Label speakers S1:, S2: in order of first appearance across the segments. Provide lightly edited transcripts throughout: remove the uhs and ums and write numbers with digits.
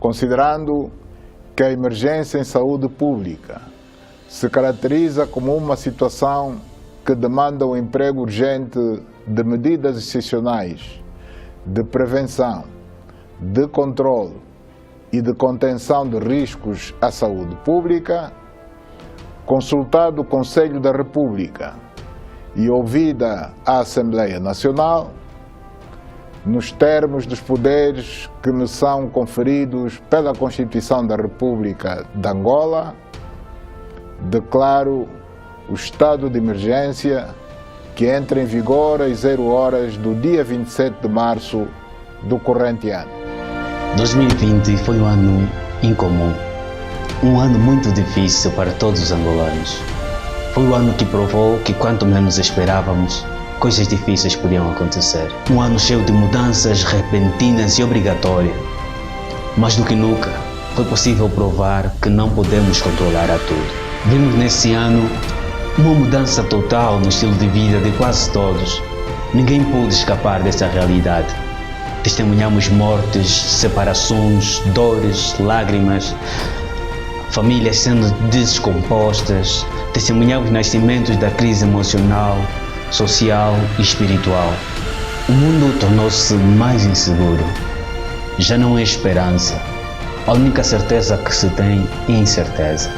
S1: considerando que a emergência em saúde pública se caracteriza como uma situação que demanda o emprego urgente de medidas excepcionais de prevenção, de controle e de contenção de riscos à saúde pública, consultado o Conselho da República e ouvida a Assembleia Nacional, nos termos dos poderes que me são conferidos pela Constituição da República de Angola, declaro o estado de emergência que entra em vigor às 0 horas do dia 27 de março do corrente ano.
S2: 2020 foi um ano incomum, um ano muito difícil para todos os angolanos. Foi o ano que provou que quanto menos esperávamos, coisas difíceis podiam acontecer. Um ano cheio de mudanças repentinas e obrigatórias. Mais do que nunca, foi possível provar que não podemos controlar a tudo. Vimos nesse ano uma mudança total no estilo de vida de quase todos. Ninguém pôde escapar dessa realidade. Testemunhamos mortes, separações, dores, lágrimas, famílias sendo descompostas. Testemunhamos nascimentos da crise emocional, social e espiritual. O mundo tornou-se mais inseguro. Já não é esperança. A única certeza que se tem é incerteza.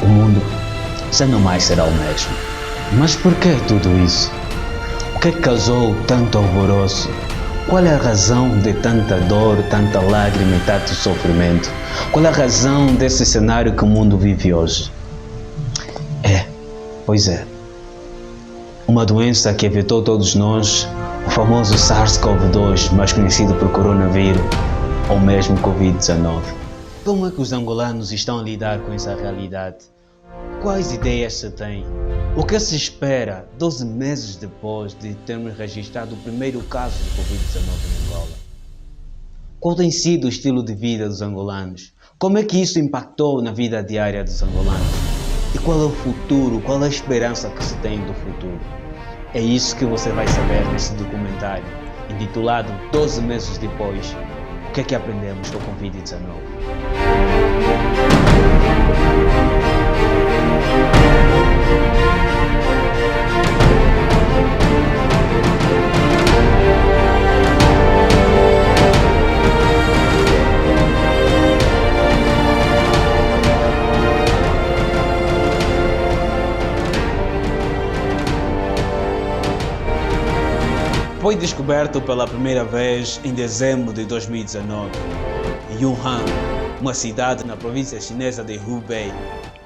S2: O mundo já não mais será o mesmo. Mas por que tudo isso? O que causou tanto alvoroço? Qual é a razão de tanta dor, tanta lágrima e tanto sofrimento? Qual é a razão desse cenário que o mundo vive hoje? Pois é, uma doença que afetou todos nós, o famoso SARS-CoV-2, mais conhecido por coronavírus, ou mesmo Covid-19. Como é que os angolanos estão a lidar com essa realidade? Quais ideias se têm? O que se espera 12 meses depois de termos registrado o primeiro caso de Covid-19 em Angola? Qual tem sido o estilo de vida dos angolanos? Como é que isso impactou na vida diária dos angolanos? E qual é o futuro, qual é a esperança que se tem do futuro? É isso que você vai saber nesse documentário, intitulado 12 meses depois, o que é que aprendemos com o Covid-19? Foi descoberto pela primeira vez em dezembro de 2019, em Wuhan, uma cidade na província chinesa de Hubei.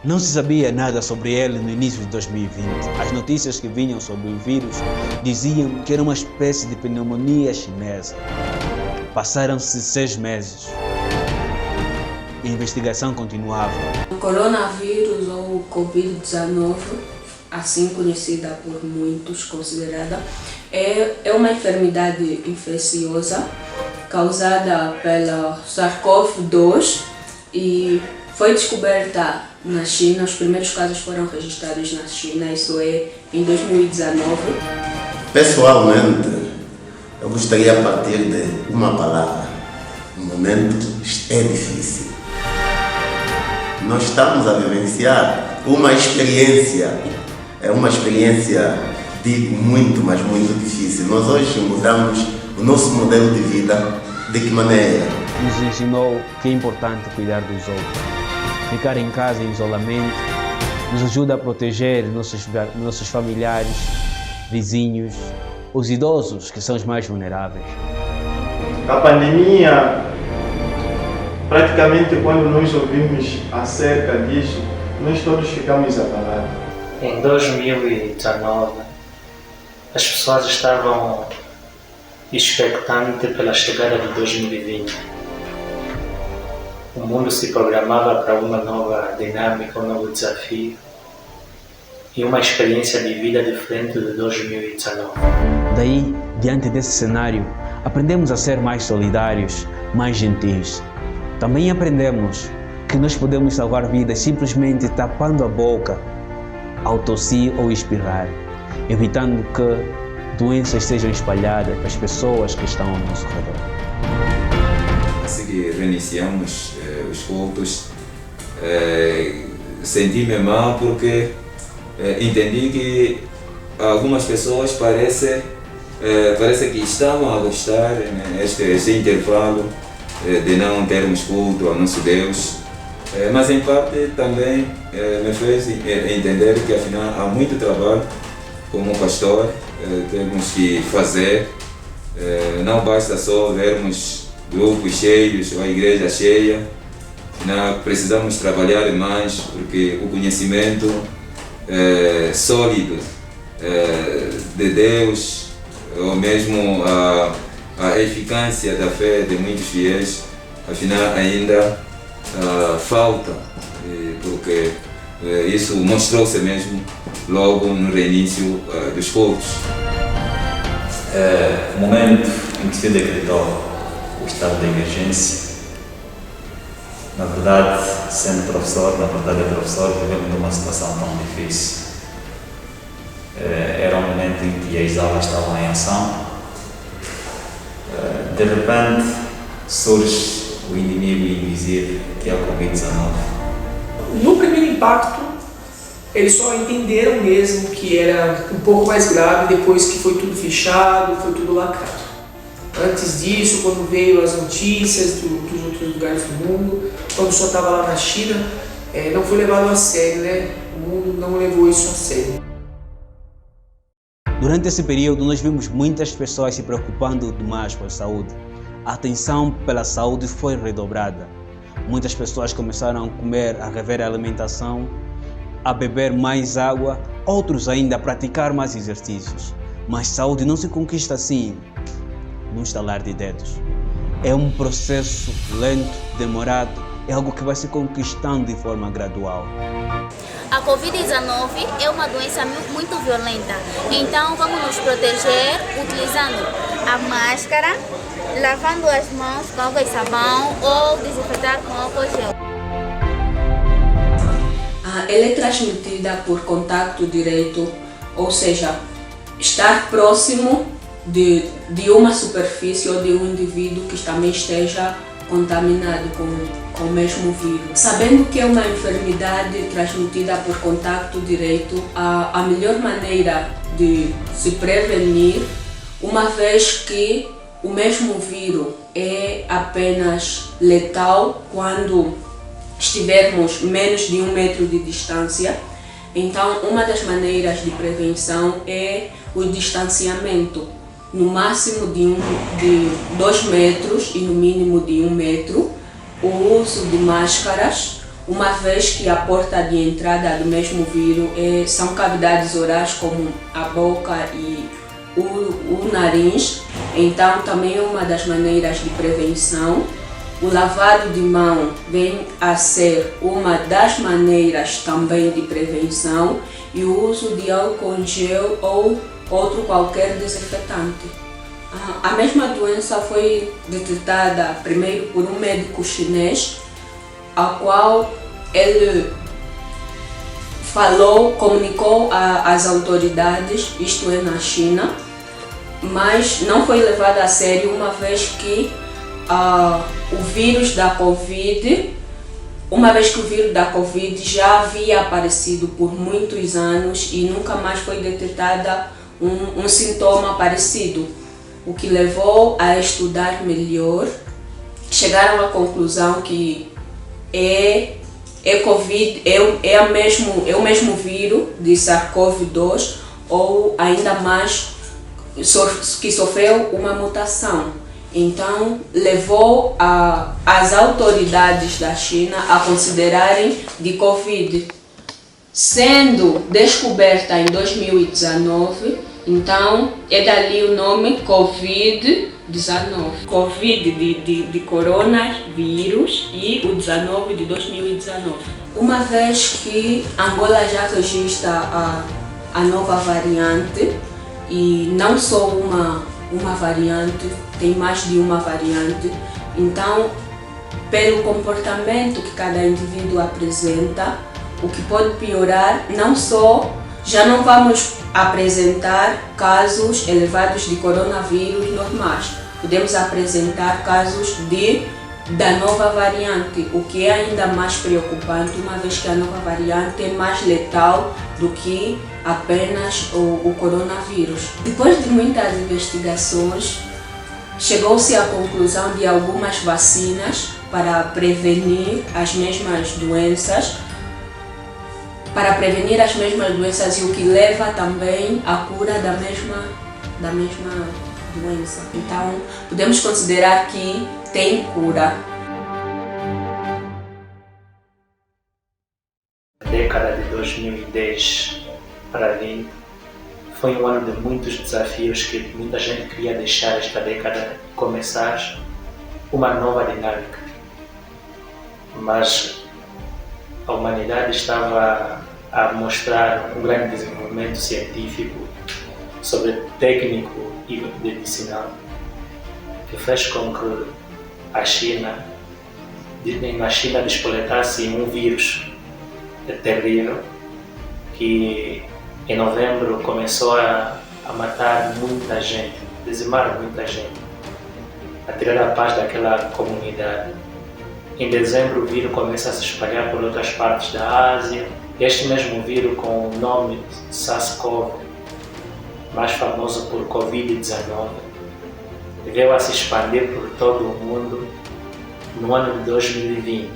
S2: Não se sabia nada sobre ele no início de 2020. As notícias que vinham sobre o vírus diziam que era uma espécie de pneumonia chinesa. Passaram-se 6 meses. A investigação continuava.
S3: O coronavírus ou Covid-19, assim conhecida por muitos, considerada, é uma enfermidade infecciosa causada pela SARS-CoV-2 e foi descoberta na China. Os primeiros casos foram registrados na China, isso é em 2019.
S4: Pessoalmente, eu gostaria a partir de uma palavra. O momento é difícil. Nós estamos a vivenciar uma experiência, digo muito, mas muito difícil. Nós hoje mudamos o nosso modelo de vida. De que maneira?
S2: Nos ensinou que é importante cuidar dos outros. Ficar em casa em isolamento nos ajuda a proteger nossos familiares, vizinhos, os idosos, que são os mais vulneráveis.
S5: A pandemia, praticamente quando nós ouvimos acerca disso, nós todos ficamos abalados.
S6: Em 2019, as pessoas estavam expectantes pela chegada de 2020. O mundo se programava para uma nova dinâmica, um novo desafio e uma experiência de vida diferente de 2019.
S2: Daí, diante desse cenário, aprendemos a ser mais solidários, mais gentis. Também aprendemos que nós podemos salvar vidas simplesmente tapando a boca ao tossir ou espirrar, evitando que doenças sejam espalhadas para as pessoas que estão ao nosso redor.
S7: assim que reiniciamos os cultos, senti-me mal porque entendi que algumas pessoas parece que estavam a gostar este intervalo de não termos culto ao nosso Deus, mas em parte também me fez entender que afinal há muito trabalho como pastor, temos que fazer, não basta só vermos grupos cheios ou a igreja cheia, afinal precisamos trabalhar mais porque o conhecimento sólido de Deus, ou mesmo a eficácia da fé de muitos fiéis, afinal ainda falta, porque isso mostrou-se mesmo logo no reinício dos cultos.
S8: O momento em que se decretou o estado de emergência, na verdade, sendo professor, vivemos numa situação tão difícil. Era um momento em que as aulas estavam em ação. De repente surge o inimigo invisível, que é o Covid-19.
S9: No primeiro impacto, eles só entenderam mesmo que era um pouco mais grave depois que foi tudo fechado, foi tudo lacrado. Antes disso, quando veio as notícias dos outros lugares do mundo, quando só estava lá na China, não foi levado a sério, né? O mundo não levou isso a sério.
S2: Durante esse período, nós vimos muitas pessoas se preocupando demais com a saúde. A atenção pela saúde foi redobrada. Muitas pessoas começaram a comer, a rever a alimentação, a beber mais água, outros ainda a praticar mais exercícios. Mas saúde não se conquista assim, num estalar de dedos. É um processo lento, demorado, é algo que vai se conquistando de forma gradual.
S10: A Covid-19 é uma doença muito violenta, então vamos nos proteger utilizando a máscara, lavando as mãos com água e sabão ou desinfetar com álcool gel.
S3: Ela é transmitida por contato direto, ou seja, estar próximo de uma superfície ou de um indivíduo que também esteja contaminado com o mesmo vírus. Sabendo que é uma enfermidade transmitida por contato direto, a melhor maneira de se prevenir, uma vez que o mesmo vírus é apenas letal quando estivermos menos de 1 metro de distância, então uma das maneiras de prevenção é o distanciamento, no máximo de 2 metros e no mínimo de 1 metro, o uso de máscaras, uma vez que a porta de entrada do mesmo vírus são cavidades orais como a boca e o nariz, então também é uma das maneiras de prevenção. O lavado de mão vem a ser uma das maneiras também de prevenção e o uso de álcool em gel ou outro qualquer desinfetante. A mesma doença foi detectada primeiro por um médico chinês, ao qual ele comunicou às autoridades, isto é na China, mas não foi levado a sério uma vez que o vírus da Covid já havia aparecido por muitos anos e nunca mais foi detectada um sintoma parecido, o que levou a estudar melhor. Chegaram à conclusão que Covid, é o mesmo vírus de SARS-CoV-2 ou ainda mais que sofreu uma mutação. Então levou as autoridades da China a considerarem de Covid. Sendo descoberta em 2019, então é dali o nome Covid-19. Covid de coronavírus e o 19 de 2019. Uma vez que Angola já registra a nova variante, e não só uma variante, tem mais de uma variante, então pelo comportamento que cada indivíduo apresenta, o que pode piorar, já não vamos apresentar casos elevados de coronavírus normais, podemos apresentar casos de da nova variante, o que é ainda mais preocupante, uma vez que a nova variante é mais letal do que apenas o coronavírus. Depois de muitas investigações, chegou-se à conclusão de algumas vacinas para prevenir as mesmas doenças, e o que leva também à cura da mesma doença. Então, podemos considerar que tem cura.
S6: A década de 2010 para 20 foi um ano de muitos desafios que muita gente queria deixar esta década e começar uma nova dinâmica. Mas a humanidade estava a mostrar um grande desenvolvimento científico, sobre técnico e medicinal, que fez com que na China despoletasse um vírus terrível que em novembro começou a matar muita gente, dizimar muita gente, a tirar a paz daquela comunidade. Em dezembro o vírus começa a se espalhar por outras partes da Ásia. Este mesmo vírus, com o nome SARS-CoV, mais famoso por Covid-19, veio a se expandir por todo o mundo no ano de 2020.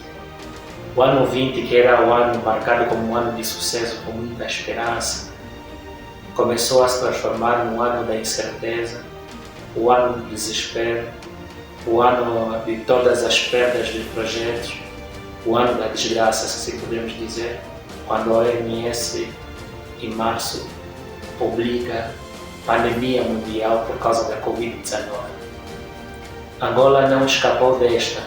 S6: O ano 20, que era o ano marcado como um ano de sucesso, com muita esperança, começou a se transformar no ano da incerteza, o ano do desespero, o ano de todas as perdas de projetos, o ano da desgraça, se assim podemos dizer, quando a OMS, em março, publica pandemia mundial por causa da Covid-19. Angola não escapou desta.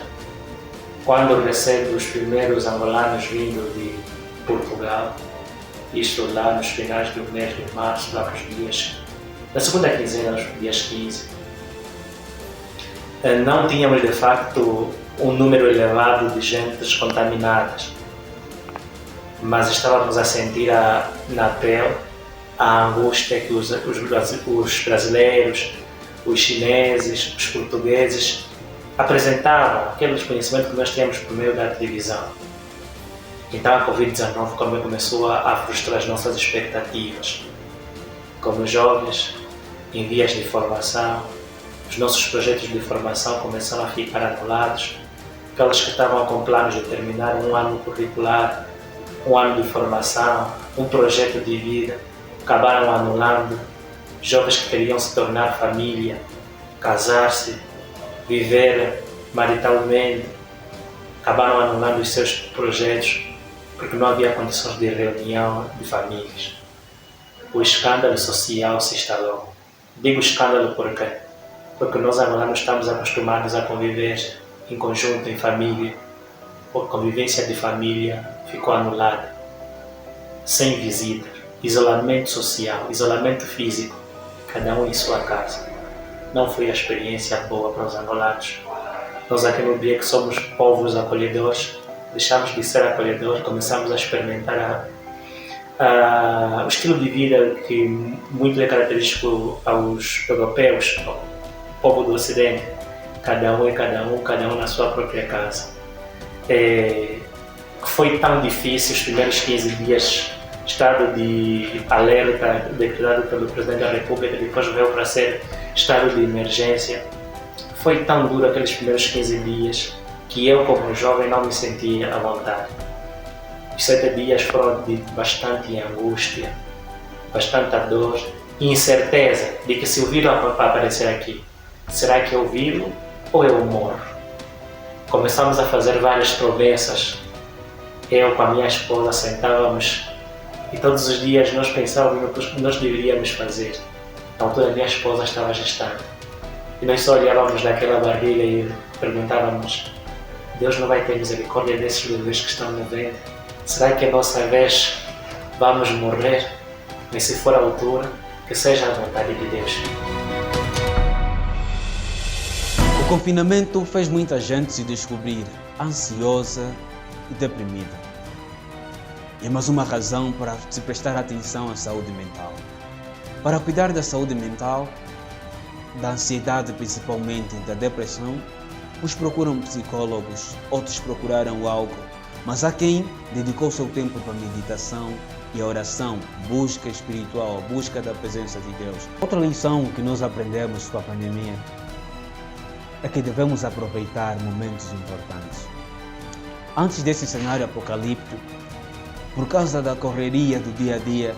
S6: Quando recebe os primeiros angolanos vindo de Portugal, isto lá nos finais do mês de março, lá nos dias, na segunda quinzena, nos dias 15, não tínhamos de facto um número elevado de gentes contaminadas, mas estávamos a sentir na pele a angústia que os brasileiros, os chineses, os portugueses apresentavam, aqueles conhecimentos que nós tínhamos por meio da televisão. Então a Covid-19 começou a frustrar as nossas expectativas. Como jovens, em vias de formação, os nossos projetos de formação começaram a ficar anulados. Aquelas que estavam com planos de terminar um ano curricular, um ano de formação, um projeto de vida, acabaram anulando. Jovens que queriam se tornar família, casar-se, viver maritalmente, acabaram anulando os seus projetos porque não havia condições de reunião de famílias. O escândalo social se instalou. Digo escândalo porque nós angolanos estamos acostumados a conviver em conjunto, em família. A convivência de família ficou anulada, sem visitas, isolamento social, isolamento físico, cada um em sua casa. Não foi a experiência boa para os angolanos. Nós aqui no dia que somos povos acolhedores, deixamos de ser acolhedores, começamos a experimentar o estilo de vida que muito é característico aos europeus, ao povo do Ocidente. Cada um na sua própria casa. Foi tão difícil os primeiros 15 dias, estado de alerta declarado pelo Presidente da República, depois veio para ser estado de emergência. Foi tão duro aqueles primeiros 15 dias que eu, como jovem, não me sentia à vontade. Os 7 dias foram de bastante angústia, bastante dor e incerteza de que se o vírus aparecer aqui, será que eu vivo ou eu morro? Começamos a fazer várias promessas. Eu com a minha esposa sentávamos e todos os dias nós pensávamos no que nós deveríamos fazer. Na altura a minha esposa estava gestante e nós só olhávamos naquela barriga e perguntávamos: Deus não vai ter misericórdia desses bebês que estão no ventre? Será que a nossa vez vamos morrer? Mas se for a altura, que seja a vontade de Deus.
S11: O confinamento fez muita gente se descobrir ansiosa e deprimida. E é mais uma razão para se prestar atenção à saúde mental. Para cuidar da saúde mental, da ansiedade principalmente, da depressão, Uns procuram psicólogos, outros procuraram o álcool, mas há quem dedicou seu tempo para a meditação e a oração, busca espiritual, busca da presença de Deus. Outra lição que nós aprendemos com a pandemia é que devemos aproveitar momentos importantes. Antes desse cenário apocalíptico, por causa da correria do dia a dia,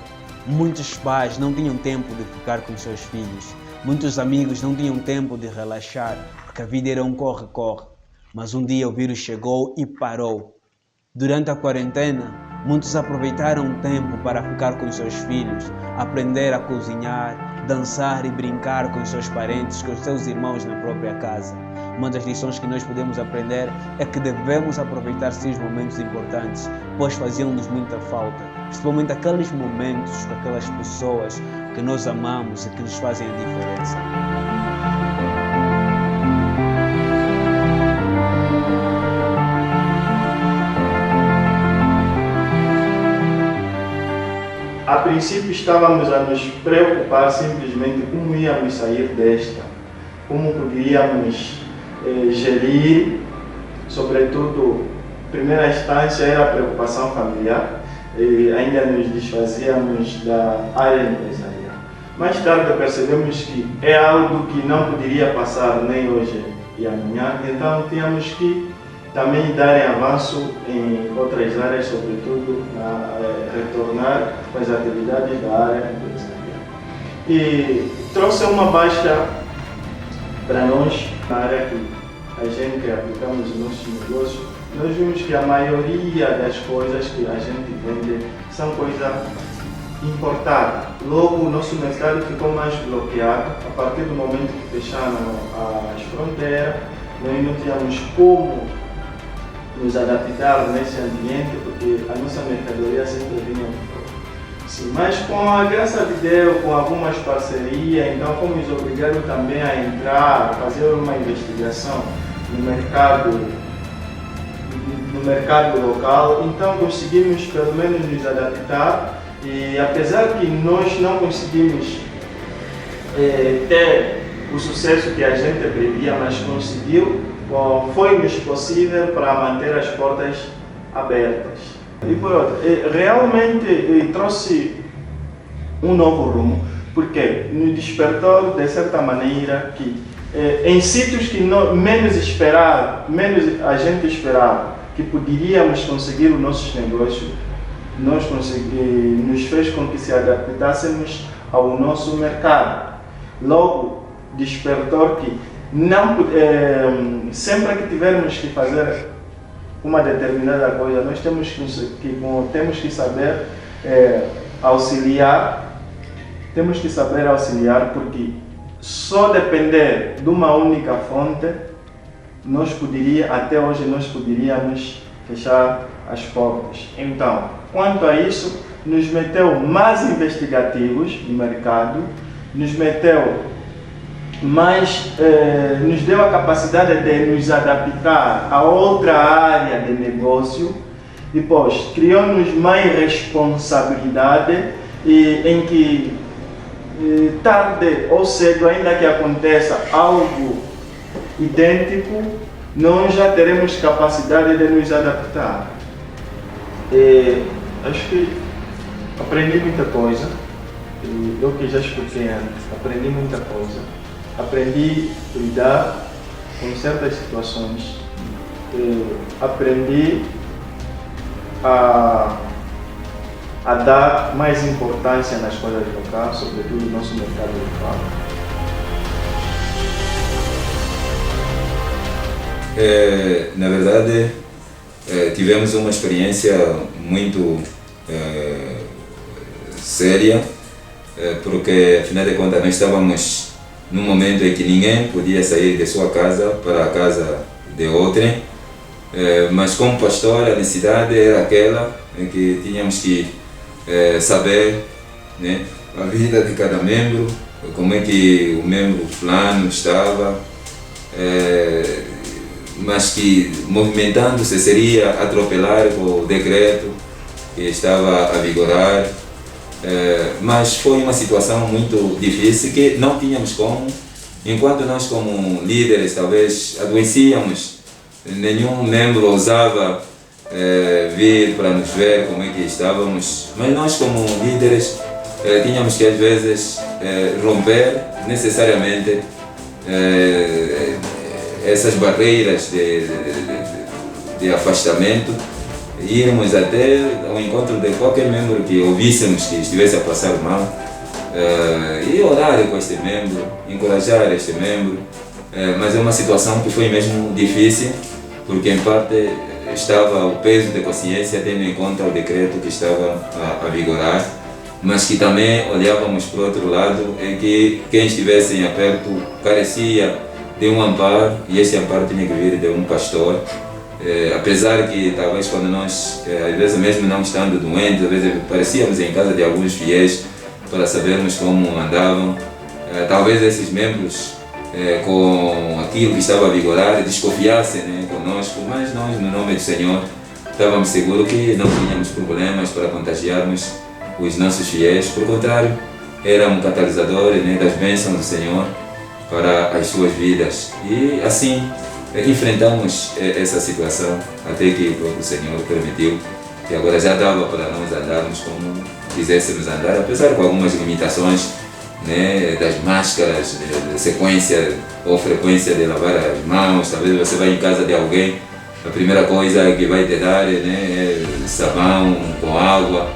S11: muitos pais não tinham tempo de ficar com seus filhos. Muitos amigos não tinham tempo de relaxar, porque a vida era um corre-corre. Mas um dia o vírus chegou e parou. Durante a quarentena, muitos aproveitaram o tempo para ficar com seus filhos, aprender a cozinhar, dançar e brincar com seus parentes, com seus irmãos na própria casa. Uma das lições que nós podemos aprender é que devemos aproveitar esses momentos importantes, pois faziam-nos muita falta, principalmente aqueles momentos com aquelas pessoas que nós amamos e que nos fazem a diferença.
S5: A princípio estávamos a nos preocupar simplesmente como íamos sair desta, como poderíamos gerir, sobretudo, primeira instância era a preocupação familiar, e ainda nos desfazíamos da área empresarial. Mais tarde percebemos que é algo que não poderia passar nem hoje e amanhã, então tínhamos que também darem avanço em outras áreas, sobretudo retornar com as atividades da área empresarial. E trouxe uma baixa para nós, na área que a gente aplicamos os nossos negócios. Nós vimos que a maioria das coisas que a gente vende são coisas importadas. Logo, o nosso mercado ficou mais bloqueado. A partir do momento que fecharam as fronteiras, nós não tínhamos como nos adaptar nesse ambiente, porque a nossa mercadoria sempre vinha de fora. Sim, mas com a graça de Deus, com algumas parcerias, então fomos obrigados também a entrar, a fazer uma investigação no mercado local, então conseguimos pelo menos nos adaptar, e apesar que nós não conseguimos ter o sucesso que a gente previa, mas conseguiu, foi-nos possível para manter as portas abertas. E por outro, realmente trouxe um novo rumo, porque nos despertou de certa maneira que em sítios que menos a gente esperava que poderíamos conseguir os nossos negócios, nos fez com que se adaptássemos ao nosso mercado. Logo, despertou que sempre que tivermos que fazer uma determinada coisa, nós temos que saber auxiliar, porque só depender de uma única fonte, até hoje nós poderíamos fechar as portas. Então, quanto a isso, nos meteu mais investigativos de mercado, nos deu a capacidade de nos adaptar a outra área de negócio, depois criou-nos mais responsabilidade, em que tarde ou cedo, ainda que aconteça algo idêntico, nós já teremos capacidade de nos adaptar. Acho que aprendi muita coisa, eu que já expliquei antes, aprendi muita coisa. Aprendi a lidar com certas situações, aprendi a dar mais importância nas coisas locais, sobretudo no nosso mercado local.
S7: Na verdade, tivemos uma experiência muito séria, porque afinal de contas nós estávamos num momento em que ninguém podia sair de sua casa para a casa de outrem, mas como pastor a necessidade era aquela em que tínhamos que saber, né, a vida de cada membro, como é que o membro fulano estava, mas que movimentando-se seria atropelar o decreto que estava a vigorar. Mas foi uma situação muito difícil que não tínhamos como enquanto nós como líderes talvez adoecíamos, nenhum membro ousava vir para nos ver como é que estávamos, mas nós como líderes tínhamos que às vezes romper necessariamente essas barreiras de afastamento, irmos até ao encontro de qualquer membro que ouvíssemos que estivesse a passar mal e orar com este membro, encorajar este membro, mas é uma situação que foi mesmo difícil, porque em parte estava o peso de consciência tendo em conta o decreto que estava a vigorar, mas que também olhávamos para o outro lado em que quem estivesse em aperto carecia de um amparo, e esse amparo tinha que vir de um pastor. Apesar que talvez quando nós, às vezes mesmo não estando doentes, às vezes aparecíamos em casa de alguns fiéis para sabermos como andavam, talvez esses membros com aquilo que estava a vigorar desconfiassem, né, conosco, mas nós, no nome do Senhor, estávamos seguros que não tínhamos problemas para contagiarmos os nossos fiéis. Por contrário, era um catalisador, né, das bênçãos do Senhor para as suas vidas. E assim enfrentamos essa situação até que o próprio Senhor permitiu que agora já dava para nós andarmos como quiséssemos andar, apesar com algumas limitações, né, das máscaras, de sequência ou frequência de lavar as mãos. Talvez você vai em casa de alguém, a primeira coisa que vai te dar, né, é sabão com água,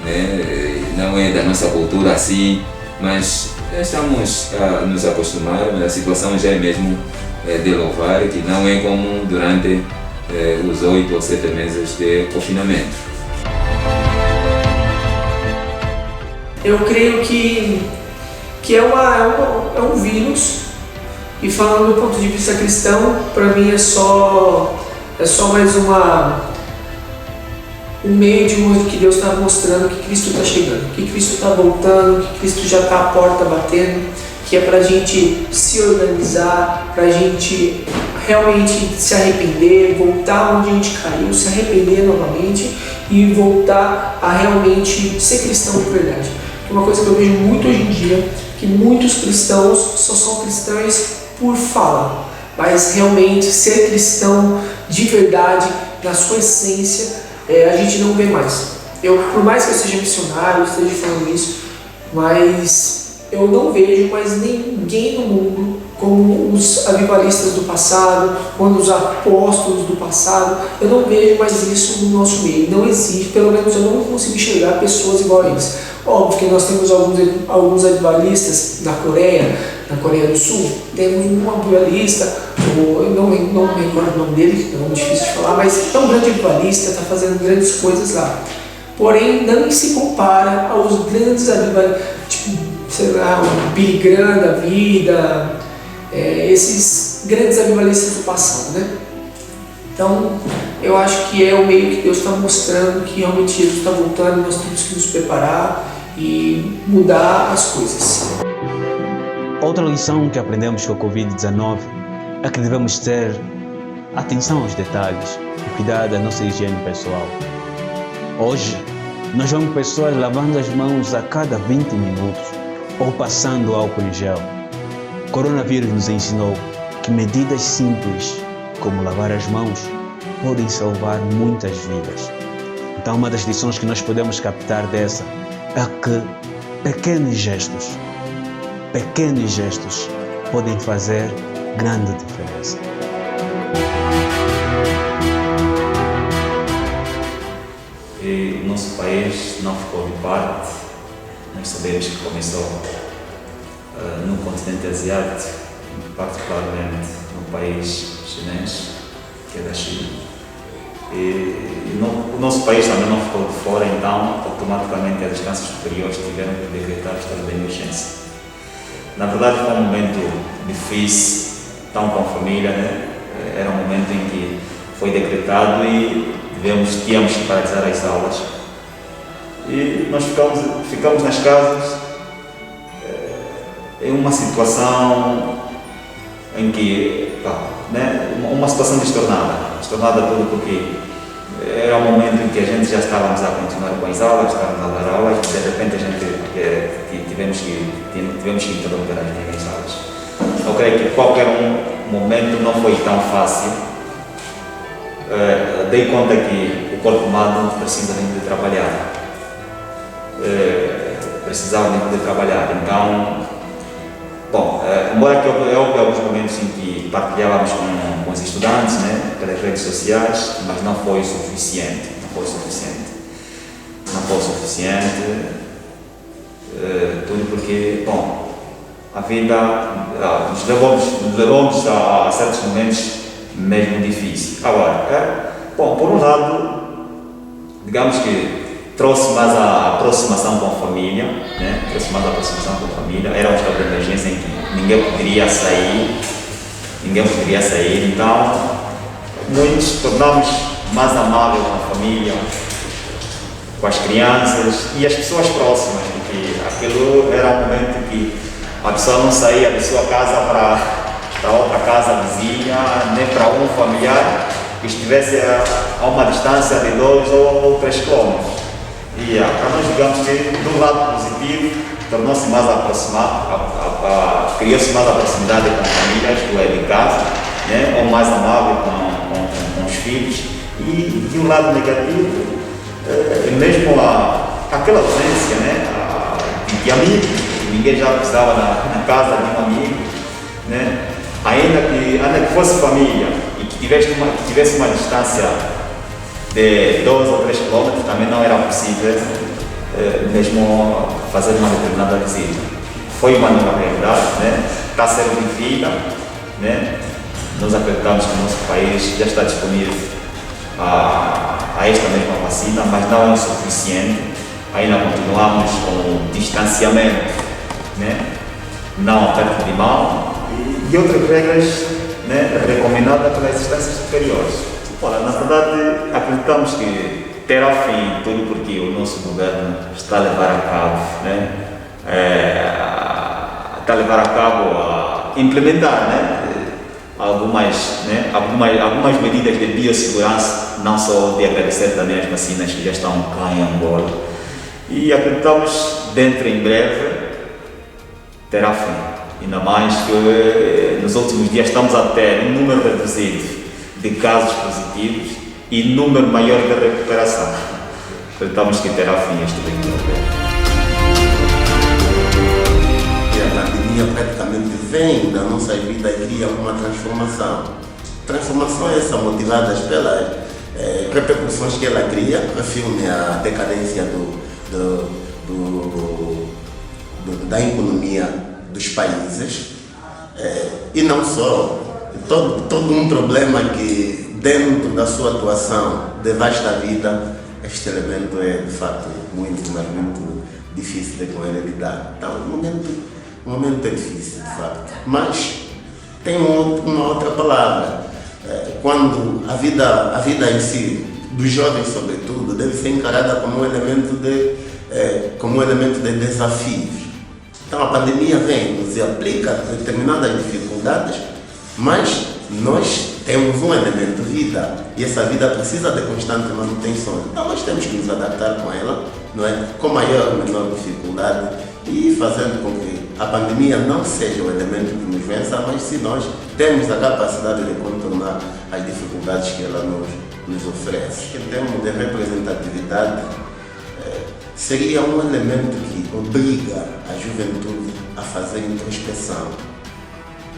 S7: né, não é da nossa cultura assim, mas estamos a nos acostumar, mas a situação já é mesmo de louvar, que não é comum durante os 8 ou 7 meses de confinamento.
S9: Eu creio que é um vírus, e falando do ponto de vista cristão, para mim é só mais um meio de mostrar que Deus está mostrando que Cristo está chegando, que Cristo está voltando, que Cristo já está à porta batendo, que é para a gente se organizar, para a gente realmente se arrepender, voltar onde a gente caiu, se arrepender novamente e voltar a realmente ser cristão de verdade. Uma coisa que eu vejo muito hoje em dia, que muitos cristãos só são cristãos por fala, mas realmente ser cristão de verdade, na sua essência, a gente não vê mais. Por mais que eu seja missionário, eu esteja falando isso, mas eu não vejo mais ninguém no mundo como os avivalistas do passado, como os apóstolos do passado. Eu não vejo mais isso no nosso meio. Não existe, pelo menos eu não consigo enxergar pessoas igual a eles. Óbvio que nós temos alguns avivalistas na Coreia do Sul. Temos um avivalista, eu não me recordo o nome dele, é muito difícil de falar, mas é um grande avivalista, está fazendo grandes coisas lá. Porém, não se compara aos grandes avivalistas, tipo, sei lá, o Billy Graham da vida, esses grandes avivalistas do passado, né? Então, eu acho que é o meio que Deus está mostrando que realmente Jesus está voltando, nós temos que nos preparar e mudar as coisas.
S11: Outra lição que aprendemos com a Covid-19 é que devemos ter atenção aos detalhes e cuidar da nossa higiene pessoal. Hoje, nós vemos pessoas lavando as mãos a cada 20 minutos ou passando álcool em gel. O coronavírus nos ensinou que medidas simples, como lavar as mãos, podem salvar muitas vidas. Então, uma das lições que nós podemos captar dessa é que pequenos gestos podem fazer grande diferença.
S8: E o nosso país não ficou de parte. Nós sabemos que começou no continente asiático, particularmente no país chinês, que é da China. E o nosso país também não ficou de fora, então automaticamente as instâncias superiores tiveram que decretar o estado de emergência. Na verdade foi um momento difícil, tão com a família, né? Era um momento em que foi decretado e tínhamos que paralisar as aulas. E nós ficamos nas casas, em uma situação em que, uma situação destornada tudo, porque era um momento em que a gente já estávamos a continuar com as aulas, estávamos a dar aulas, e de repente a gente tivemos que interromper as aulas. eu creio que qualquer momento não foi tão fácil. Dei conta que o corpo humano precisa de trabalhar. Precisava de trabalhar. Então, bom, embora que houve alguns momentos em que partilhávamos com os estudantes, né, pelas redes sociais, mas não foi suficiente. Tudo porque, bom, a vida nos levou-nos a certos momentos mesmo difíceis. Agora, bom, por um lado, digamos que trouxe mais a aproximação com a família, né? Era um estado de emergência em que ninguém poderia sair, então muitos tornamos mais amáveis com a família, com as crianças e as pessoas próximas, porque aquilo era um momento que a pessoa não saía da sua casa para outra casa vizinha, nem para um familiar que estivesse a uma distância de 2 ou 3 quilômetros. E para nós, digamos que, do lado positivo, tornou-se mais criou-se mais a proximidade com famílias do lado de casa, né? Ou mais amável com os filhos. E de um lado negativo, mesmo aquela ausência, né? De amigos, ninguém já precisava na casa de um amigo, né? Ainda que fosse família e que tivesse uma distância de 2 ou 3 quilômetros, também não era possível mesmo fazer uma determinada visita. Foi uma nova realidade, né? Está a ser vivida, né? Nós acreditamos que o nosso país já está disponível a esta mesma vacina, mas não é o suficiente. Ainda continuamos com o distanciamento, né? Não aperto de mão e outras regras, né, recomendadas pelas instâncias superiores. Olha, na verdade, acreditamos que terá fim tudo porque o nosso governo está a levar a cabo, né? Está a levar a cabo, a implementar, né? Algumas medidas de biossegurança, não só de agradecer também as vacinas que já estão cá em Angola. E acreditamos dentro em breve terá fim. Ainda mais que nos últimos dias estamos a ter um número reduzido de casos positivos e número maior de recuperação. Acreditamos que terá fim este vírus.
S4: A pandemia praticamente vem da nossa vida e cria uma transformação. Transformações são motivadas pelas repercussões que ela cria, refere-me à decadência da economia dos países, e não só, todo um problema que dentro da sua atuação devasta a vida. Este elemento é de fato muito difícil de com ele lidar. Então o momento é difícil de fato, mas tem uma outra palavra, quando a vida em si, dos jovens sobretudo, deve ser encarada como um elemento de desafios. Então a pandemia vem, nos aplica determinadas dificuldades, mas nós temos um elemento vida e essa vida precisa de constante manutenção. Então nós temos que nos adaptar com ela, não é? Com maior ou menor dificuldade e fazendo com que a pandemia não seja o elemento que nos vença, mas se nós temos a capacidade de contornar as dificuldades que ela nos oferece. Em termos de representatividade, seria um elemento que obriga a juventude a fazer introspeção.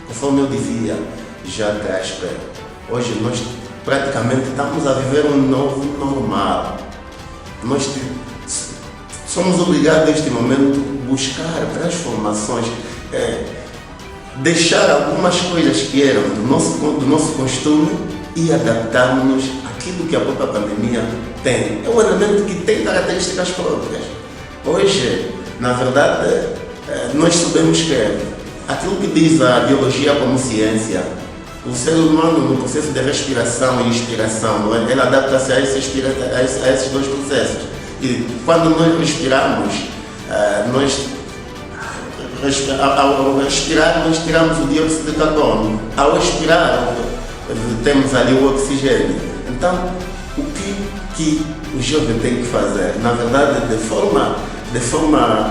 S4: Conforme eu dizia já atrás, hoje nós praticamente estamos a viver um novo normal. Nós somos obrigados neste momento a buscar transformações, deixar algumas coisas que eram do nosso costume e adaptarmos àquilo que a própria pandemia tem. É um elemento que tem características próprias. Hoje, na verdade, nós sabemos que aquilo que diz a biologia como ciência, o ser humano no processo de respiração e inspiração, não é? Ele adapta-se a esses dois processos. E quando nós respiramos, ao respirar nós tiramos o dióxido de carbono. Ao expirar, temos ali o oxigênio. Então, o que o jovem tem que fazer? Na verdade, de forma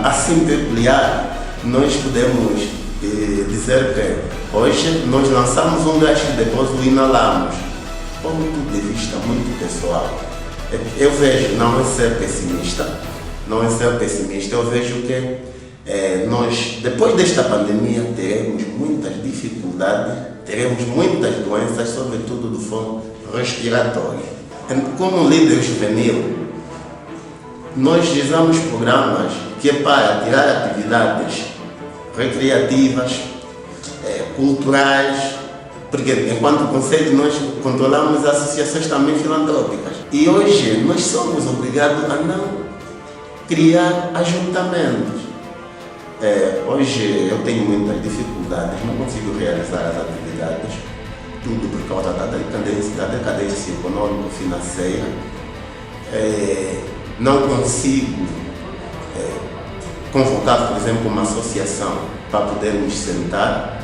S4: assim peculiar, nós podemos dizer que hoje nós lançamos um gás e depois o inalamos. Ponto de vista muito pessoal. Eu vejo, não é ser pessimista, eu vejo que nós, depois desta pandemia, teremos muitas dificuldades, teremos muitas doenças, sobretudo do foro respiratório. Como líder juvenil, nós usamos programas que é para tirar atividades recreativas, culturais, porque enquanto conselho nós controlamos associações também filantrópicas. E hoje nós somos obrigados a não criar ajuntamentos. Hoje eu tenho muitas dificuldades, não consigo realizar as atividades, tudo por causa da decadência econômico-financeira. Não consigo convocar, por exemplo, uma associação para podermos sentar,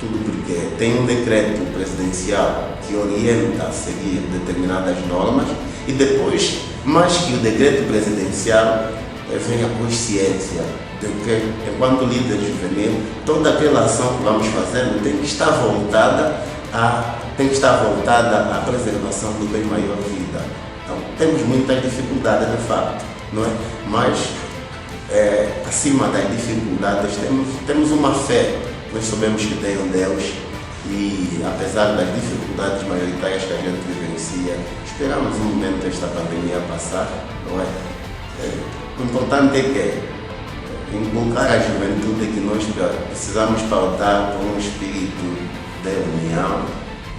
S4: tudo porque tem um decreto presidencial que orienta a seguir determinadas normas e depois, mais que o decreto presidencial, vem a consciência de que, enquanto líder juvenil, toda aquela ação que vamos fazendo tem que estar voltada à preservação do bem maior vida. Então, temos muitas dificuldades, de facto, não é? Mas, acima das dificuldades, temos uma fé. Nós sabemos que tem um Deus e, apesar das dificuldades maioritárias que a gente vivencia, esperamos um momento desta pandemia passar, não é? O importante é que inculcar a juventude que nós precisamos pautar por um espírito de união,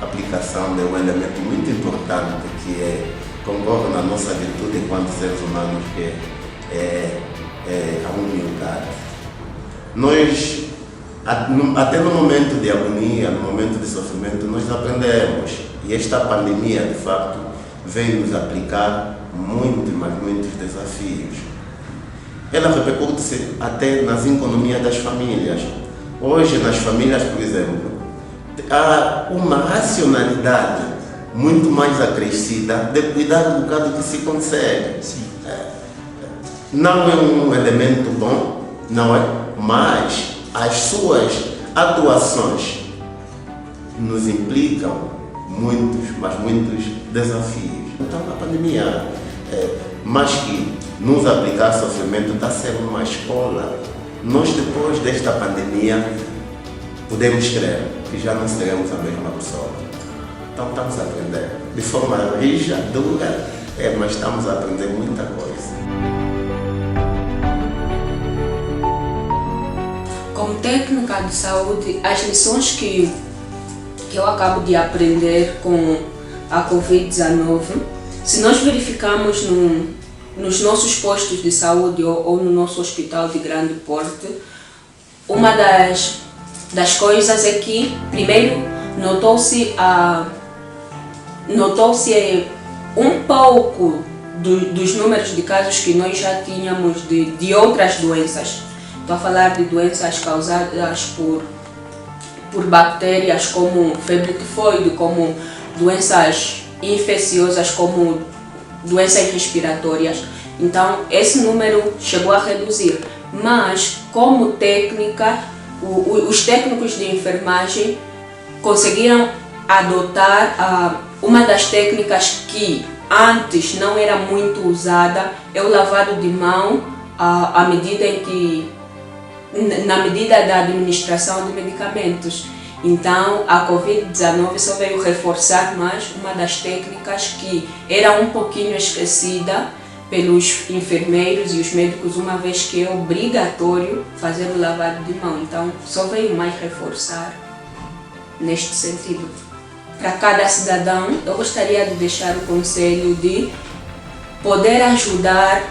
S4: aplicação de um elemento muito importante que concorre na nossa virtude enquanto seres humanos, que é a humildade. Nós, até no momento de agonia, no momento de sofrimento, nós aprendemos. E esta pandemia, de facto, veio nos aplicar muitos desafios. Ela repercute-se até nas economias das famílias. Hoje, nas famílias, por exemplo, há uma racionalidade muito mais acrescida de cuidar do bocado que se consegue. Não é um elemento bom, não é? Mas as suas atuações nos implicam muitos desafios. Então a pandemia, mais que nos aplicar sofrimento, está sendo uma escola. Nós, depois desta pandemia, podemos crer que já não seremos a mesma pessoa. Então estamos a aprender de forma rija, dura, mas estamos a aprender muita coisa.
S3: Como técnica de saúde, as lições que eu acabo de aprender com a Covid-19, se nós verificarmos nos nossos postos de saúde ou no nosso hospital de grande porte, uma das coisas é que, primeiro, notou-se um pouco dos números de casos que nós já tínhamos de outras doenças. Estou a falar de doenças causadas por bactérias, como febre tifoide, como doenças infecciosas, como doenças respiratórias. Então, esse número chegou a reduzir. Mas, como técnica, os técnicos de enfermagem conseguiram adotar uma das técnicas que antes não era muito usada, é o lavado de mão, na medida da administração de medicamentos. Então, a Covid-19 só veio reforçar mais uma das técnicas que era um pouquinho esquecida pelos enfermeiros e os médicos, uma vez que é obrigatório fazer o lavado de mão. Então, só veio mais reforçar neste sentido. Para cada cidadão, eu gostaria de deixar o conselho de poder ajudar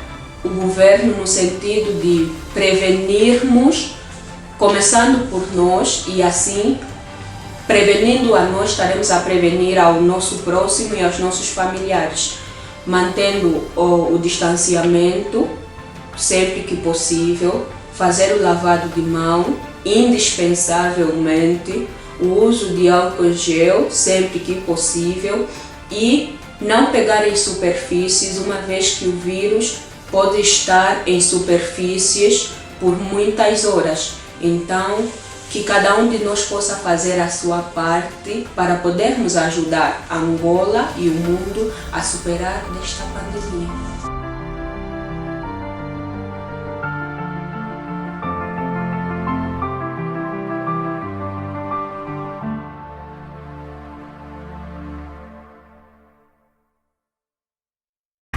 S3: o governo no sentido de prevenirmos, começando por nós, e assim, prevenindo a nós, estaremos a prevenir ao nosso próximo e aos nossos familiares, mantendo o distanciamento sempre que possível, fazer o lavado de mão, indispensavelmente, o uso de álcool gel sempre que possível e não pegar em superfícies, uma vez que o vírus pode estar em superfícies por muitas horas. Então, que cada um de nós possa fazer a sua parte para podermos ajudar Angola e o mundo a superar esta pandemia.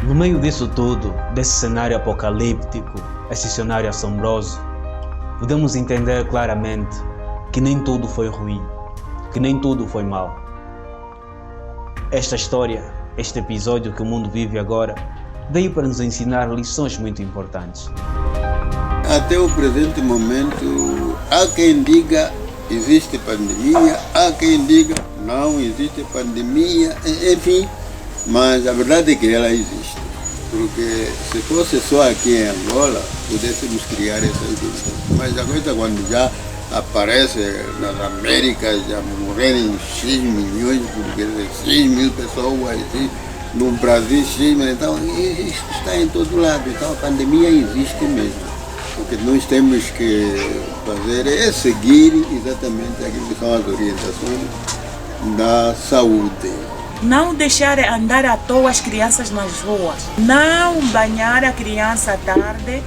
S11: No meio disso tudo, desse cenário apocalíptico, esse cenário assombroso, podemos entender claramente que nem tudo foi ruim, que nem tudo foi mal. Esta história, este episódio que o mundo vive agora, veio para nos ensinar lições muito importantes.
S12: Até o presente momento, há quem diga existe pandemia, há quem diga não existe pandemia, enfim, mas a verdade é que ela existe. Porque se fosse só aqui em Angola, pudéssemos criar essas dúvidas. Mas a coisa quando já aparece nas Américas, já morrerem X milhões, porque 6 mil pessoas, no Brasil X, então isso está em todo lado. Então a pandemia existe mesmo. O que nós temos que fazer é seguir exatamente aquilo que são as orientações da saúde.
S13: Não deixar andar à toa as crianças nas ruas, não banhar a criança à tarde,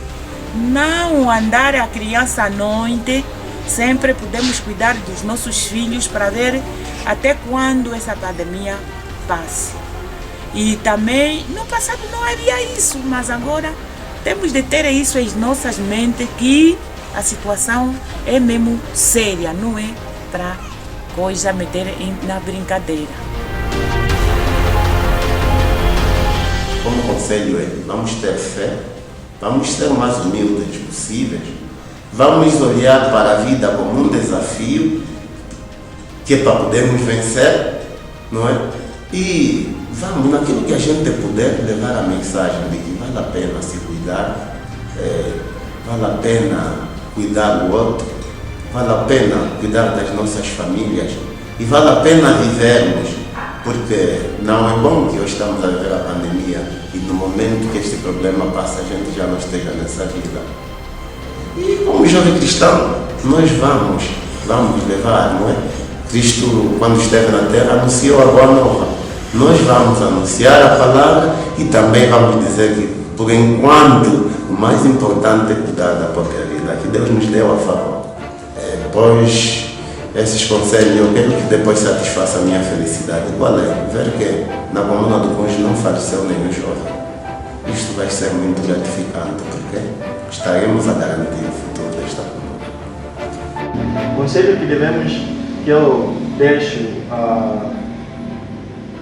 S13: não andar a criança à noite. Sempre podemos cuidar dos nossos filhos para ver até quando essa pandemia passe. E também, no passado não havia isso, mas agora temos de ter isso em nossas mentes, que a situação é mesmo séria, não é para coisa meter na brincadeira.
S4: Como conselho é, vamos ter fé, vamos ser o mais humildes possíveis, vamos olhar para a vida como um desafio, que é para podermos vencer, não é? E vamos, naquilo que a gente puder, levar a mensagem de que vale a pena se cuidar, vale a pena cuidar do outro, vale a pena cuidar das nossas famílias e vale a pena vivermos. Porque não é bom que hoje estamos a viver a pandemia e no momento que este problema passa a gente já não esteja nessa vida. E como jovem cristão, nós vamos levar, não é? Cristo, quando esteve na terra, anunciou a boa nova. Nós vamos anunciar a palavra e também vamos dizer que, por enquanto, o mais importante é cuidar da própria vida, que Deus nos deu a favor. Pois esses conselhos, eu quero que depois satisfaça a minha felicidade. Qual é? Ver que na comuna do cônjuge não faleceu nenhum jovem. Isto vai ser muito gratificante, porque estaremos a garantir o futuro desta comuna.
S5: O conselho que eu deixo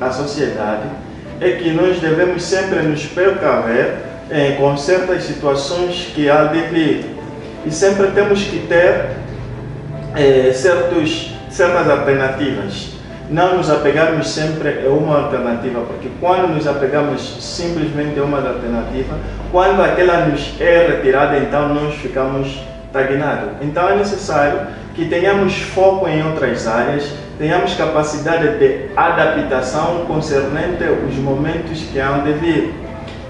S5: à sociedade é que nós devemos sempre nos precaver com certas situações que há de vir. E sempre temos que ter certas alternativas. Não nos apegarmos sempre a uma alternativa, porque quando nos apegamos simplesmente a uma alternativa, quando aquela nos é retirada, então nós ficamos estagnados. Então é necessário que tenhamos foco em outras áreas, tenhamos capacidade de adaptação concernente os momentos que hão de vir.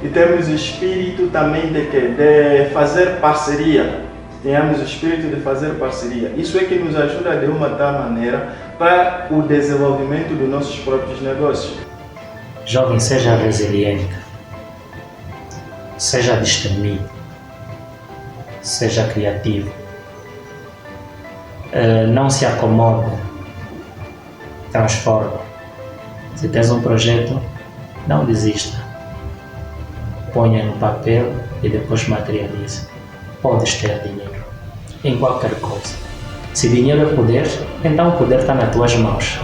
S5: E temos espírito também de fazer parceria. Tenhamos o espírito de fazer parceria. Isso é que nos ajuda de uma tal maneira para o desenvolvimento dos nossos próprios negócios.
S6: Jovem, seja resiliente, seja destemido, seja criativo. Não se acomode, transforma. Se tens um projeto, não desista. Ponha no papel e depois materialize. Podes ter dinheiro em qualquer coisa. Se dinheiro é poder, então o poder está nas tuas mãos.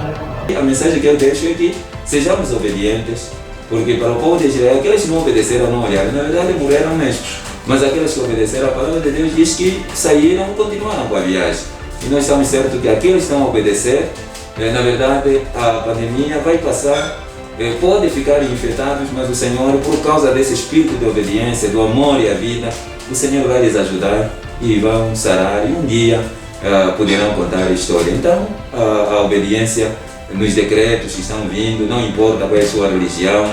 S7: A mensagem que eu deixo é que sejamos obedientes, porque para o povo de Israel, aqueles que não obedeceram não olharam, na verdade morreram mesmo. Mas aqueles que obedeceram, a palavra de Deus diz que saíram e continuaram com a viagem. E nós estamos certos que aqueles que estão a obedecer, na verdade a pandemia vai passar, pode ficar infectados, mas o Senhor, por causa desse espírito de obediência, do amor e a vida, o Senhor vai lhes ajudar e vão sarar e um dia poderão contar a história. Então, a obediência nos decretos que estão vindo, não importa qual é a sua religião,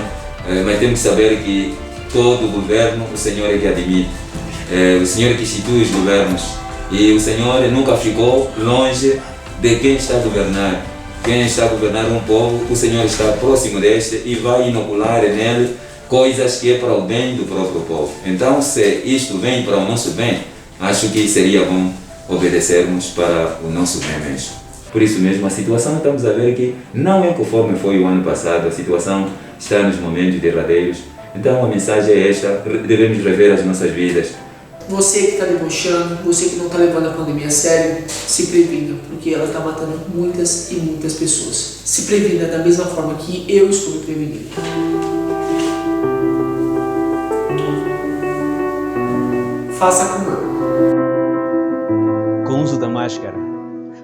S7: mas temos que saber que todo governo o Senhor é que admite. O Senhor é que institui os governos. E o Senhor nunca ficou longe de quem está a governar. Quem está a governar um povo, o Senhor está próximo deste e vai inocular nele coisas que é para o bem do próprio povo. Então, se isto vem para o nosso bem, acho que seria bom obedecermos para o nosso bem mesmo. Por isso mesmo, a situação estamos a ver que não é conforme foi o ano passado, a situação está nos momentos derradeiros. Então a mensagem é esta, devemos rever as nossas vidas.
S9: Você que está debochando, você que não está levando a pandemia a sério, se previna, porque ela está matando muitas e muitas pessoas. Se previna da mesma forma que eu estou me prevenindo. Faça como eu.
S11: Com o uso da máscara,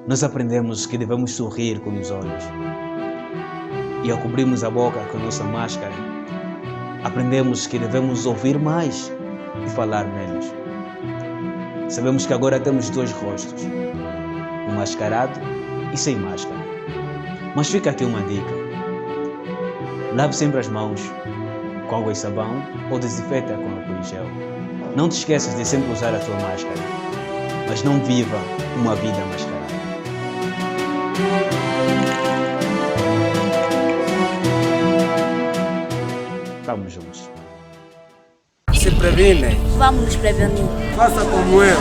S11: nós aprendemos que devemos sorrir com os olhos. E ao cobrirmos a boca com a nossa máscara, aprendemos que devemos ouvir mais e falar menos. Sabemos que agora temos dois rostos, um mascarado e sem máscara. Mas fica aqui uma dica. Lave sempre as mãos com água e sabão ou desinfeta com álcool em gel. Não te esqueças de sempre usar a tua máscara, mas não viva uma vida mascarada. Estamos juntos.
S14: Se previne.
S10: Vamos nos prevenir.
S14: Faça como eu.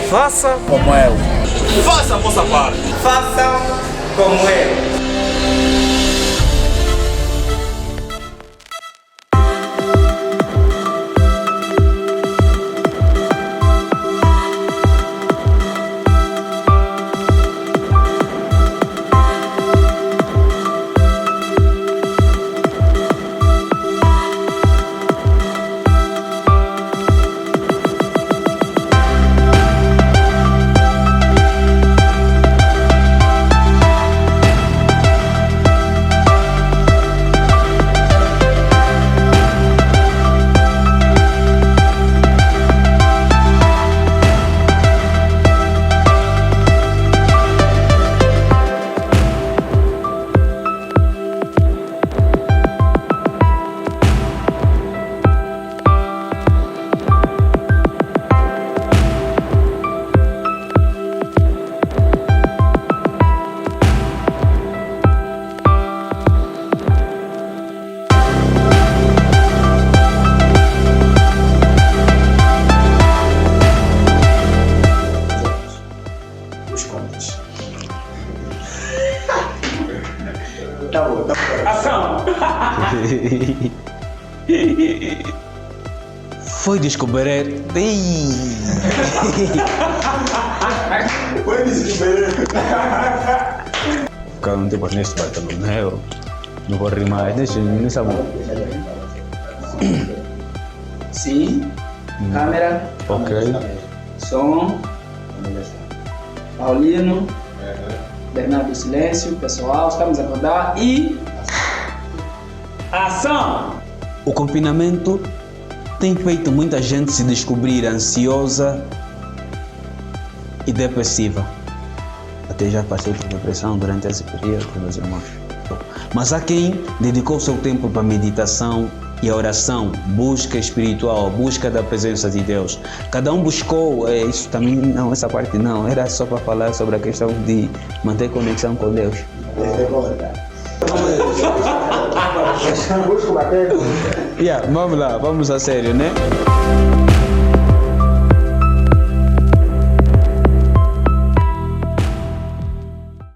S14: Faça como eu.
S15: Faça a vossa parte.
S14: Faça como eu.
S11: Foi descoberto.
S15: Foi descoberto.
S11: Cada um tipo neste batalo, né? Não vou rimar, deixa nessa mão.
S16: Sim. Câmera.
S11: Ok.
S16: Som. Paulino. Bernardo Silêncio, pessoal, estamos a rodar e... Ação!
S11: O confinamento tem feito muita gente se descobrir ansiosa e depressiva. Até já passei por depressão durante esse período, meus irmãos. Mas há quem dedicou seu tempo para a meditação e a oração, busca espiritual, busca da presença de Deus. Cada um buscou, isso também não, essa parte não, era só para falar sobre a questão de manter conexão com Deus. Vamos lá, vamos a sério, né?